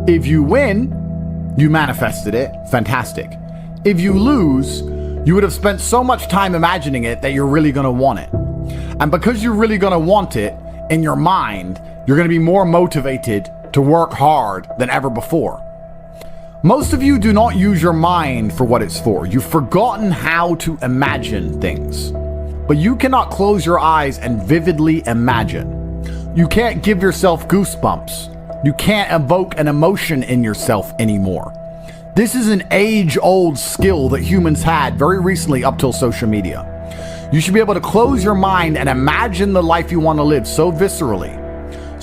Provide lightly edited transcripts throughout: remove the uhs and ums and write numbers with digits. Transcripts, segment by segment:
If you win, you manifested it, fantastic. If you lose, you would have spent so much time imagining it that you're really gonna want it. And because you're really gonna want it in your mind, you're gonna be more motivated to work hard than ever before. Most of you do not use your mind for what it's for. You've forgotten how to imagine things. But you cannot close your eyes and vividly imagine. You can't give yourself goosebumps. You can't evoke an emotion in yourself anymore. This is an age-old skill that humans had very recently up till social media. You should be able to close your mind and imagine the life you want to live so viscerally,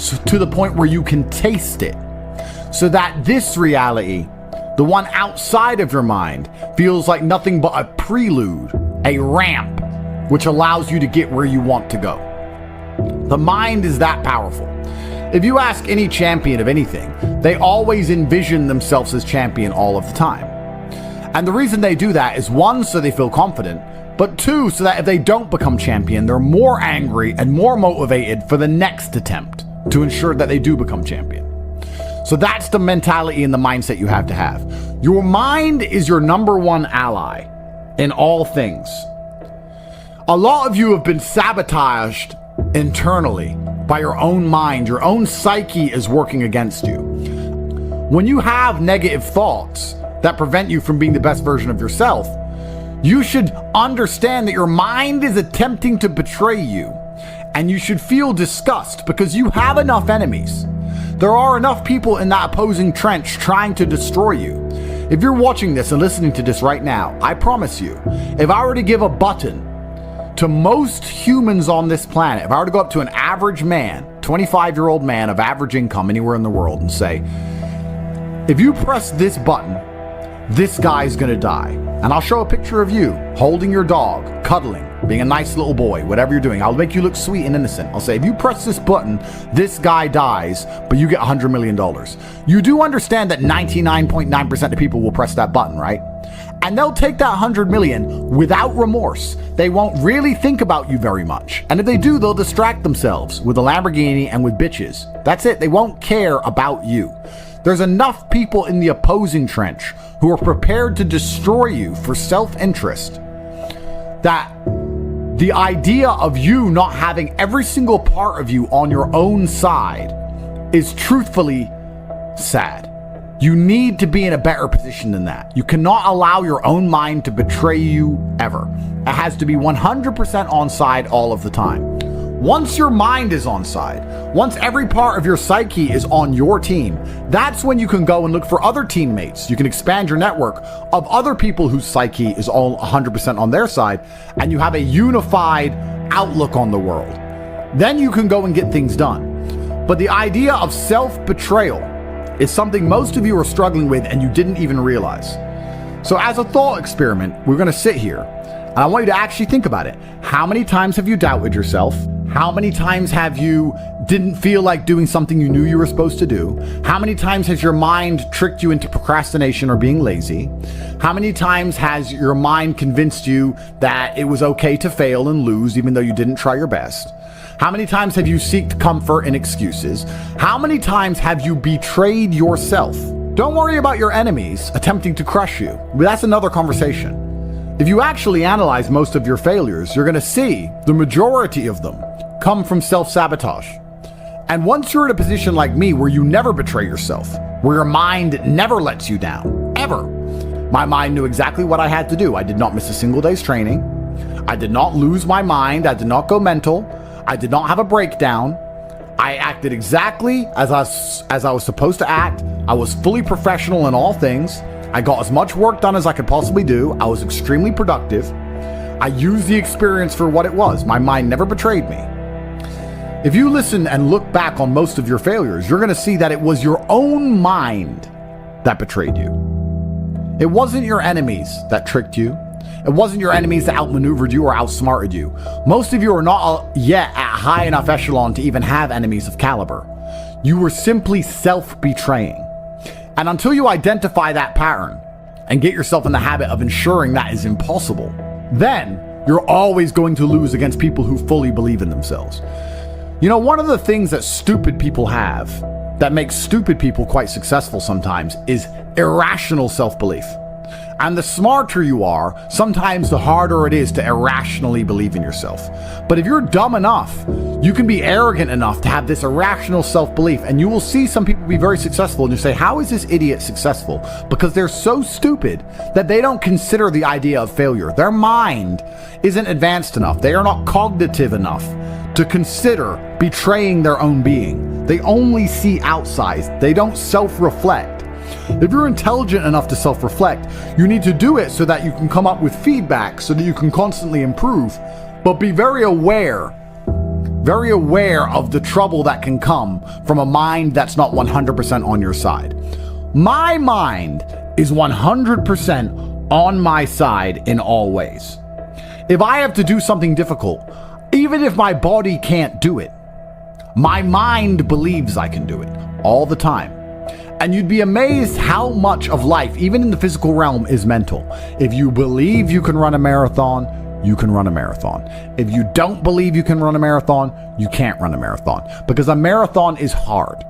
so to the point where you can taste it, so that this reality, the one outside of your mind, feels like nothing but a prelude, a ramp, which allows you to get where you want to go. The mind is that powerful. If you ask any champion of anything, they always envision themselves as champion all of the time. And the reason they do that is, one, so they feel confident, but two, so that if they don't become champion, they're more angry and more motivated for the next attempt to ensure that they do become champion. So that's the mentality and the mindset you have to have. Your mind is your number one ally in all things. A lot of you have been sabotaged internally by your own mind. Your own psyche is working against you. When you have negative thoughts that prevent you from being the best version of yourself, you should understand that your mind is attempting to betray you, and you should feel disgust because you have enough enemies. There are enough people in that opposing trench trying to destroy you. If you're watching this and listening to this right now, I promise you, if I were to give a button to most humans on this planet, if I were to go up to an average man, 25-year-old man of average income anywhere in the world, and say, if you press this button, this guy's gonna die. And I'll show a picture of you holding your dog, cuddling, being a nice little boy, whatever you're doing. I'll make you look sweet and innocent. I'll say, if you press this button, this guy dies, but you get $100 million. You do understand that 99.9% of people will press that button, right? And they'll take that 100 million without remorse. They won't really think about you very much. And if they do, they'll distract themselves with a Lamborghini and with bitches. That's it. They won't care about you. There's enough people in the opposing trench who are prepared to destroy you for self-interest that the idea of you not having every single part of you on your own side is truthfully sad. You need to be in a better position than that. You cannot allow your own mind to betray you ever. It has to be 100% on side all of the time. Once your mind is on side, once every part of your psyche is on your team, that's when you can go and look for other teammates. You can expand your network of other people whose psyche is all 100% on their side, and you have a unified outlook on the world. Then you can go and get things done. But the idea of self-betrayal is something most of you are struggling with and you didn't even realize. So as a thought experiment, we're gonna sit here and I want you to actually think about it. How many times have you doubted yourself? How many times have you didn't feel like doing something you knew you were supposed to do? How many times has your mind tricked you into procrastination or being lazy? How many times has your mind convinced you that it was okay to fail and lose even though you didn't try your best? How many times have you sought comfort in excuses? How many times have you betrayed yourself? Don't worry about your enemies attempting to crush you. That's another conversation. If you actually analyze most of your failures, you're going to see the majority of them come from self-sabotage. And once you're in a position like me where you never betray yourself, where your mind never lets you down, ever. My mind knew exactly what I had to do. I did not miss a single day's training. I did not lose my mind. I did not go mental. I did not have a breakdown. I acted exactly as I was supposed to act. I was fully professional in all things. I got as much work done as I could possibly do. I was extremely productive. I used the experience for what it was. My mind never betrayed me. If you listen and look back on most of your failures, you're going to see that it was your own mind that betrayed you. It wasn't your enemies that tricked you. It wasn't your enemies that outmaneuvered you or outsmarted you. Most of you are not yet at high enough echelon to even have enemies of caliber. You were simply self-betraying. And until you identify that pattern and get yourself in the habit of ensuring that is impossible, then you're always going to lose against people who fully believe in themselves. You know, one of the things that stupid people have that makes stupid people quite successful sometimes is irrational self-belief. And the smarter you are, sometimes the harder it is to irrationally believe in yourself. But if you're dumb enough, you can be arrogant enough to have this irrational self-belief, and you will see some people be very successful and you say, how is this idiot successful? Because they're so stupid that they don't consider the idea of failure. Their mind isn't advanced enough. They are not cognitive enough to consider betraying their own being. They only see outside. They don't self-reflect. If you're intelligent enough to self-reflect, you need to do it so that you can come up with feedback so that you can constantly improve, but be very aware of the trouble that can come from a mind that's not 100% on your side. My mind is 100% on my side in all ways. If I have to do something difficult, even if my body can't do it, my mind believes I can do it all the time. And you'd be amazed how much of life, even in the physical realm, is mental. If you believe you can run a marathon, you can run a marathon. If you don't believe you can run a marathon, you can't run a marathon. Because a marathon is hard.